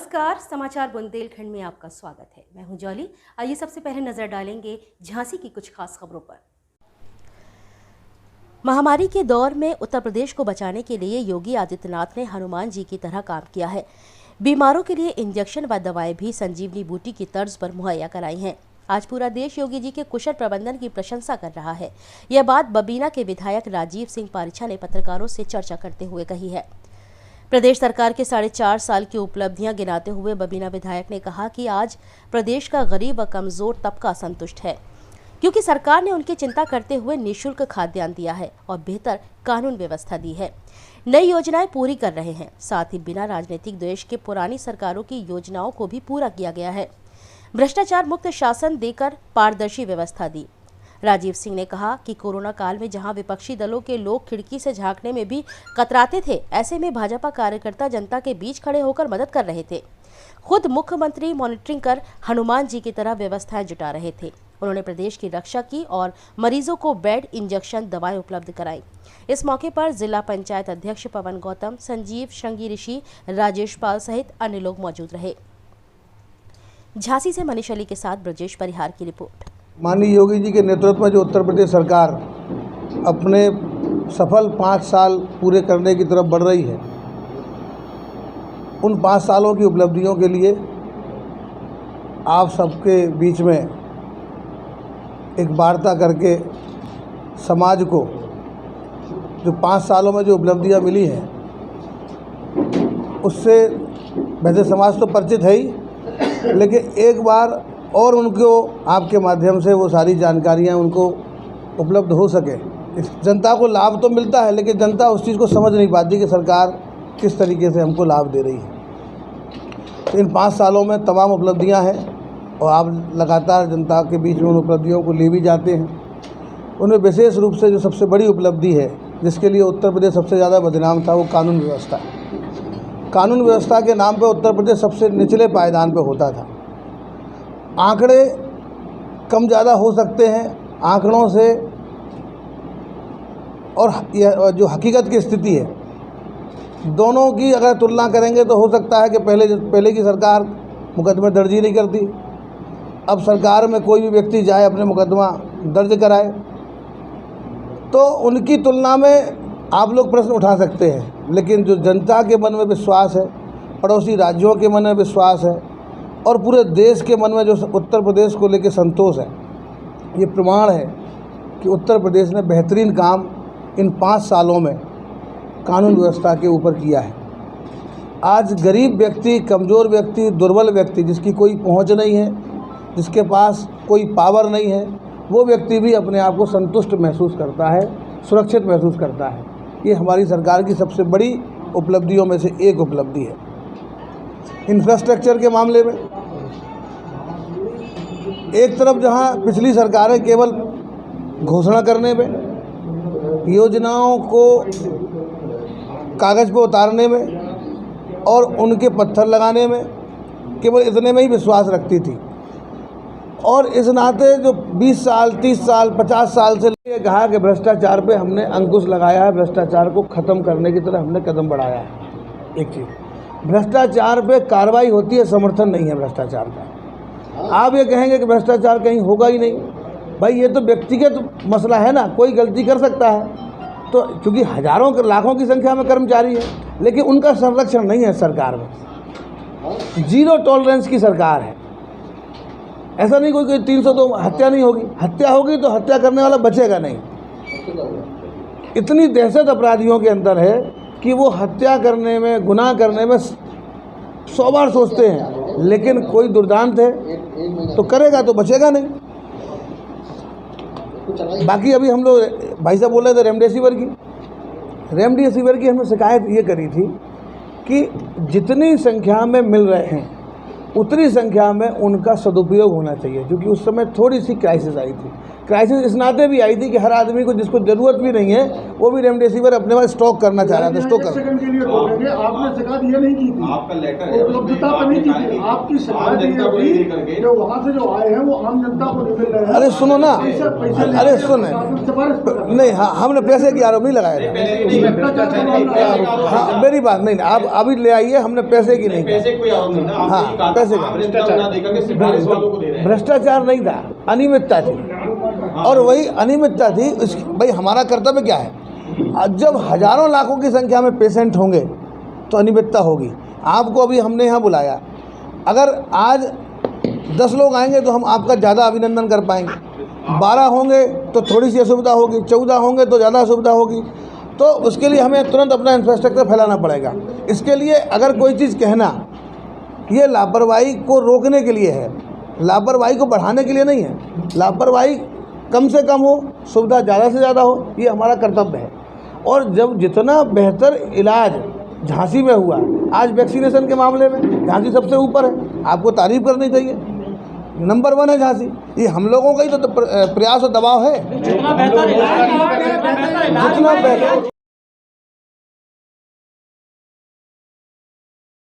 नमस्कार, समाचार बुंदेलखंड में आपका स्वागत है। मैं हूं जॉली। आइए सबसे पहले नजर डालेंगे झांसी की कुछ खास खबरों पर। महामारी के दौर में उत्तर प्रदेश को बचाने के लिए योगी आदित्यनाथ ने हनुमान जी की तरह काम किया है। बीमारों के लिए इंजेक्शन व दवाएं भी संजीवनी बूटी की तर्ज पर मुहैया कराई हैं। आज पूरा देश योगी जी के कुशल प्रबंधन की प्रशंसा कर रहा है। यह बात बबीना के विधायक राजीव सिंह पारिछा ने पत्रकारों से चर्चा करते हुए कही है। प्रदेश सरकार के 4.5 साल की उपलब्धियां गिनाते हुए बबीना विधायक ने कहा कि आज प्रदेश का गरीब व कमजोर तबका संतुष्ट है, क्योंकि सरकार ने उनकी चिंता करते हुए निःशुल्क खाद्यान्न दिया है और बेहतर कानून व्यवस्था दी है। नई योजनाएं पूरी कर रहे हैं। साथ ही बिना राजनीतिक द्वेष के पुरानी सरकारों की योजनाओं को भी पूरा किया गया है। भ्रष्टाचार मुक्त शासन देकर पारदर्शी व्यवस्था दी। राजीव सिंह ने कहा कि कोरोना काल में जहां विपक्षी दलों के लोग खिड़की से झांकने में भी कतराते थे, ऐसे में भाजपा कार्यकर्ता जनता के बीच खड़े होकर मदद कर रहे थे। खुद मुख्यमंत्री मॉनिटरिंग कर हनुमान जी की तरह व्यवस्थाएं जुटा रहे थे। उन्होंने प्रदेश की रक्षा की और मरीजों को बेड, इंजेक्शन, दवाएं उपलब्ध कराई। इस मौके पर जिला पंचायत अध्यक्ष पवन गौतम, संजीव श्रृंगी ऋषि, राजेश पाल सहित अन्य लोग मौजूद रहे। झांसी से मनीष अली के साथ ब्रजेश परिहार की रिपोर्ट। माननीय योगी जी के नेतृत्व में जो उत्तर प्रदेश सरकार अपने सफल 5 साल पूरे करने की तरफ बढ़ रही है, उन 5 सालों की उपलब्धियों के लिए आप सबके बीच में एक वार्ता करके समाज को जो 5 सालों में जो उपलब्धियां मिली हैं उससे वैसे समाज तो परिचित है ही, लेकिन एक बार और उनको आपके माध्यम से वो सारी जानकारियां उनको उपलब्ध हो सके। इस जनता को लाभ तो मिलता है, लेकिन जनता उस चीज़ को समझ नहीं पाती कि सरकार किस तरीके से हमको लाभ दे रही है। तो इन 5 सालों में तमाम उपलब्धियां हैं और आप लगातार जनता के बीच में उन उपलब्धियों को ले भी जाते हैं। उनमें विशेष रूप से जो सबसे बड़ी उपलब्धि है, जिसके लिए उत्तर प्रदेश सबसे ज़्यादा बदनाम था, वो कानून व्यवस्था। कानून व्यवस्था के नाम पर उत्तर प्रदेश सबसे निचले पायदान पर होता था। आंकड़े कम ज़्यादा हो सकते हैं, आंकड़ों से और यह जो हकीकत की स्थिति है, दोनों की अगर तुलना करेंगे तो हो सकता है कि पहले की सरकार मुकदमे दर्ज ही नहीं करती। अब सरकार में कोई भी व्यक्ति जाए अपने मुकदमा दर्ज कराए, तो उनकी तुलना में आप लोग प्रश्न उठा सकते हैं। लेकिन जो जनता के मन में विश्वास है, पड़ोसी राज्यों के मन में विश्वास है और पूरे देश के मन में जो उत्तर प्रदेश को लेकर संतोष है, ये प्रमाण है कि उत्तर प्रदेश ने बेहतरीन काम इन 5 सालों में कानून व्यवस्था के ऊपर किया है। आज गरीब व्यक्ति, कमज़ोर व्यक्ति, दुर्बल व्यक्ति, जिसकी कोई पहुंच नहीं है, जिसके पास कोई पावर नहीं है, वो व्यक्ति भी अपने आप को संतुष्ट महसूस करता है, सुरक्षित महसूस करता है। ये हमारी सरकार की सबसे बड़ी उपलब्धियों में से एक उपलब्धि है। इंफ्रास्ट्रक्चर के मामले में एक तरफ जहां पिछली सरकारें केवल घोषणा करने में, योजनाओं को कागज़ पर उतारने में और उनके पत्थर लगाने में, केवल इतने में ही विश्वास रखती थी, और इस नाते जो 20 साल, 30 साल, 50 साल से ये कहा कि भ्रष्टाचार पे हमने अंकुश लगाया है, भ्रष्टाचार को ख़त्म करने की तरफ हमने कदम बढ़ाया है। एक चीज़, भ्रष्टाचार पे कार्रवाई होती है, समर्थन नहीं है भ्रष्टाचार का। आप ये कहेंगे कि भ्रष्टाचार कहीं होगा ही नहीं, भाई ये तो व्यक्तिगत मसला है ना, कोई गलती कर सकता है। तो चूँकि हज़ारों लाखों की संख्या में कर्मचारी है, लेकिन उनका संरक्षण नहीं है सरकार में। 0 टॉलरेंस की सरकार है। ऐसा नहीं कोई 302 हत्या नहीं होगी, हत्या होगी तो हत्या करने वाला बचेगा नहीं। इतनी दहशत अपराधियों के अंदर है कि वो हत्या करने में, गुनाह करने में 100 बार सोचते हैं, लेकिन कोई दुर्दांत है तो करेगा तो बचेगा नहीं। बाकी अभी हम लोग भाई साहब बोल रहे थे रेमडेसिविर की हमने शिकायत ये करी थी कि जितनी संख्या में मिल रहे हैं उतनी संख्या में उनका सदुपयोग होना चाहिए, क्योंकि उस समय थोड़ी सी क्राइसिस आई थी। क्राइसिस इस नाते भी आई थी कि हर आदमी को जिसको ज़रूरत भी नहीं है वो भी रेमडेसिविर अपने पास स्टॉक करना चाह रहा था। स्टॉक कर सेकंड के लिए रोकेंगे, आपने शिकायत ये नहीं की थी, आपका लेटर है उपलब्धता पर नहीं की थी, आपकी शिकायत ये थी जो वहाँ से जो आए हैं वो आम जनता को नहीं मिल रहे हैं। अरे सुनो ना, पैसे अरे सुने नहीं, हाँ हमने पैसे की आरोप नहीं लगाया था। हाँ मेरी बात नहीं, आप अभी ले आइए, हमने पैसे की नहीं कहा। पैसे कोई आरोप नहीं था, हाँ पैसे का भ्रष्टाचार नहीं था, अनियमितता थी। और वही अनियमितता थी भाई हमारा कर्तव्य क्या है, जब हजारों लाखों की संख्या में पेशेंट होंगे तो अनियमितता होगी। आपको अभी हमने यहाँ बुलाया, अगर आज 10 लोग आएंगे तो हम आपका ज़्यादा अभिनंदन कर पाएंगे, 12 होंगे तो थोड़ी सी असुविधा होगी, 14 होंगे तो ज़्यादा असुविधा होगी। तो उसके लिए हमें तुरंत अपना इंफ्रास्ट्रक्चर फैलाना पड़ेगा। इसके लिए अगर कोई चीज़ कहना ये लापरवाही को रोकने के लिए है, लापरवाही को बढ़ाने के लिए नहीं है। लापरवाही कम से कम हो, सुविधा ज़्यादा से ज़्यादा हो, ये हमारा कर्तव्य है। और जब जितना बेहतर इलाज झांसी में हुआ, आज वैक्सीनेशन के मामले में झांसी सबसे ऊपर है, आपको तारीफ करनी चाहिए, नंबर 1 है झांसी। ये हम लोगों का ही तो प्रयास और दबाव है, जितना बेहतर